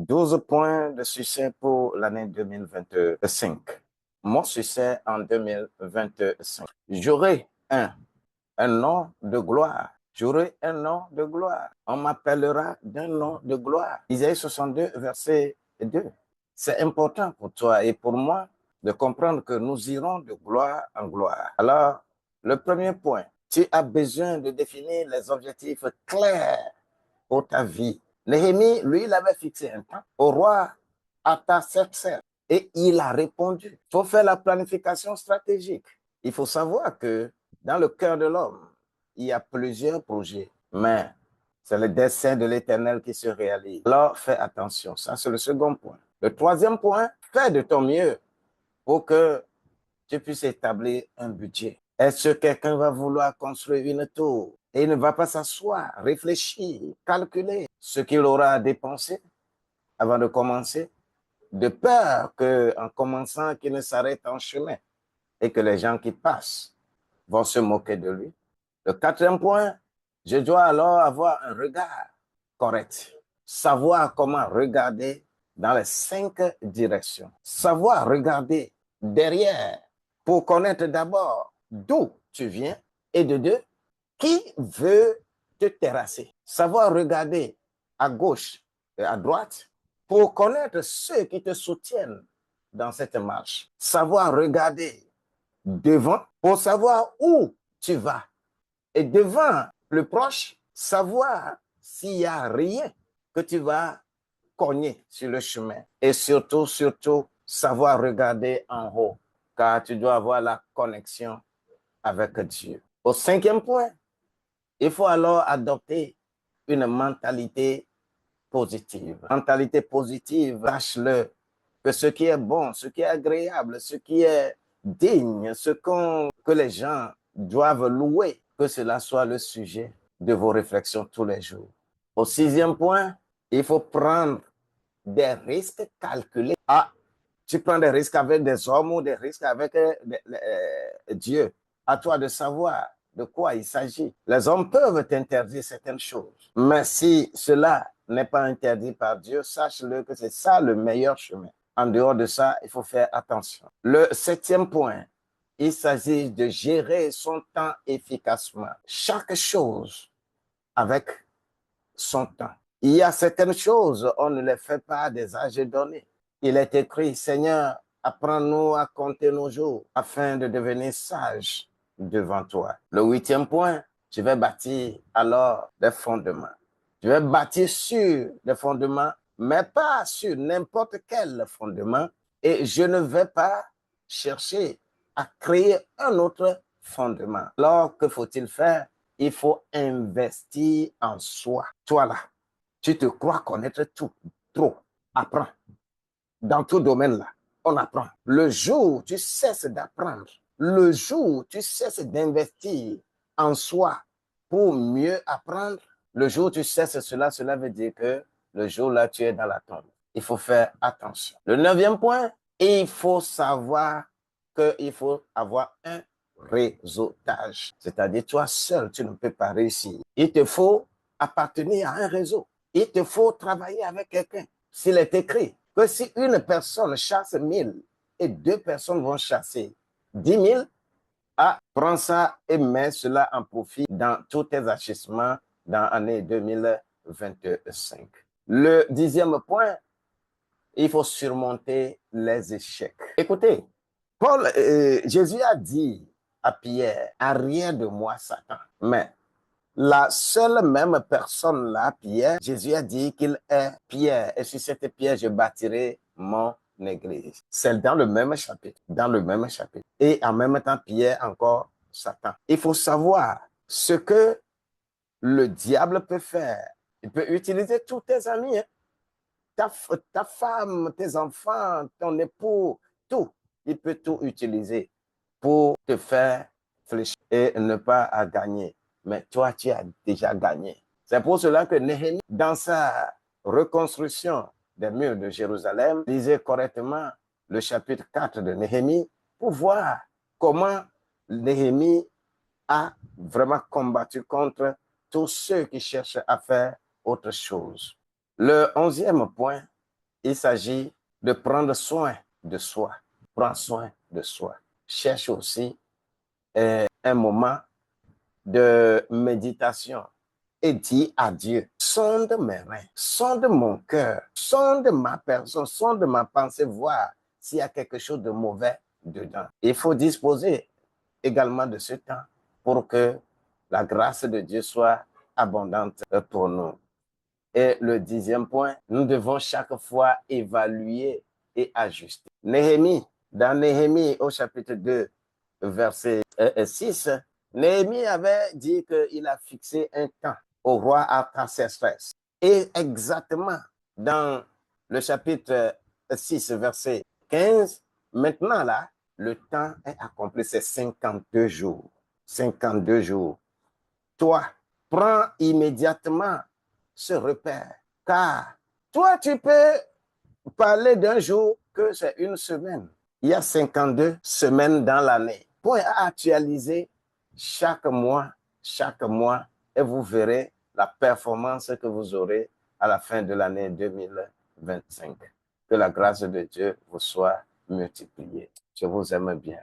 12 points de succès pour l'année 2025. Mon succès en 2025. J'aurai un nom de gloire. J'aurai un nom de gloire. On m'appellera d'un nom de gloire. Isaïe 62, verset 2. C'est important pour toi et pour moi de comprendre que nous irons de gloire en gloire. Alors, le premier point, tu as besoin de définir les objectifs clairs pour ta vie. Néhémie, lui, il avait fixé un temps au roi Artaxerxès et il a répondu. Il faut faire la planification stratégique. Il faut savoir que dans le cœur de l'homme, il y a plusieurs projets, mais c'est le dessein de l'Éternel qui se réalise. Alors, fais attention. Ça, c'est le second point. Le troisième point, fais de ton mieux pour que tu puisses établir un budget. Est-ce que quelqu'un va vouloir construire une tour et il ne va pas s'asseoir, réfléchir, calculer ce qu'il aura à dépenser avant de commencer, de peur qu'en commençant, qu'il ne s'arrête en chemin et que les gens qui passent vont se moquer de lui. Le quatrième point, je dois alors avoir un regard correct, savoir comment regarder dans les 5 directions, savoir regarder derrière pour connaître d'abord d'où tu viens et de deux, qui veut te terrasser. Savoir regarder à gauche et à droite pour connaître ceux qui te soutiennent dans cette marche. Savoir regarder devant pour savoir où tu vas. Et devant le proche, savoir s'il n'y a rien que tu vas cogner sur le chemin. Et surtout, savoir regarder en haut, car tu dois avoir la connexion avec Dieu. Au 5e point, il faut alors adopter une mentalité positive. Mentalité positive, sache-le, que ce qui est bon, ce qui est agréable, ce qui est digne, que les gens doivent louer, que cela soit le sujet de vos réflexions tous les jours. Au 6e point, il faut prendre des risques calculés. Ah, tu prends des risques avec des hommes ou des risques avec Dieu. À toi de savoir de quoi il s'agit. Les hommes peuvent t'interdire certaines choses, mais si cela n'est pas interdit par Dieu, sache-le que c'est ça le meilleur chemin. En dehors de ça, il faut faire attention. Le 7e point, il s'agit de gérer son temps efficacement. Chaque chose avec son temps. Il y a certaines choses, on ne les fait pas à des âges donnés. Il est écrit, Seigneur, apprends-nous à compter nos jours afin de devenir sages devant toi. Le 8e point, je vais bâtir alors des fondements. Je vais bâtir sur des fondements, mais pas sur n'importe quel fondement. Et je ne vais pas chercher à créer un autre fondement. Alors, que faut-il faire? Il faut investir en soi. Toi là, tu te crois connaître tout, trop. Apprends. Dans tout domaine là, on apprend. Le jour où tu cesses d'apprendre, le jour où tu cesses d'investir en soi pour mieux apprendre, le jour où tu cesses cela, cela veut dire que le jour là, tu es dans la tombe. Il faut faire attention. Le 9e point, il faut savoir qu'il faut avoir un réseautage. C'est-à-dire, toi seul, tu ne peux pas réussir. Il te faut appartenir à un réseau. Il te faut travailler avec quelqu'un. S'il est écrit que si une personne chasse 1000 et 2 personnes vont chasser 10 000, prends ça et mets cela en profit dans tous tes achissements dans l'année 2025. Le 10e point, il faut surmonter les échecs. Écoutez, Jésus a dit à Pierre, arrière de moi, Satan. Mais la seule même personne là, Pierre, Jésus a dit qu'il est Pierre. Et sur cette pierre, je bâtirai mon église. C'est dans le même chapitre. Dans le même chapitre. Et en même temps, Pierre encore Satan. Il faut savoir ce que le diable peut faire. Il peut utiliser tous tes amis, hein. Ta femme, tes enfants, ton époux, tout. Il peut tout utiliser pour te faire fléchir et ne pas gagner. Mais toi, tu as déjà gagné. C'est pour cela que Néhémie, dans sa reconstruction des murs de Jérusalem, lisait correctement le chapitre 4 de Néhémie pour voir comment Néhémie a vraiment combattu contre tous ceux qui cherchent à faire autre chose. Le 11e point, il s'agit de prendre soin de soi. Prends soin de soi. Cherche aussi un moment de méditation et dis à Dieu, sonde mes reins, sonde mon cœur, sonde ma personne, sonde ma pensée, voir s'il y a quelque chose de mauvais dedans. Il faut disposer également de ce temps pour que la grâce de Dieu soit abondante pour nous. Et le 10e point, nous devons chaque fois évaluer et ajuster. Dans Néhémie au chapitre 2, verset 6, Néhémie avait dit qu'il a fixé un temps au roi Artaxerxès. Et exactement dans le chapitre 6, verset 15, maintenant là, le temps est accompli, c'est 52 jours. 52 jours. Toi, prends immédiatement ce repère, car toi, tu peux parler d'un jour que c'est une semaine. Il y a 52 semaines dans l'année. Point à actualiser chaque mois, et vous verrez la performance que vous aurez à la fin de l'année 2025. Que la grâce de Dieu vous soit multipliée. Je vous aime bien.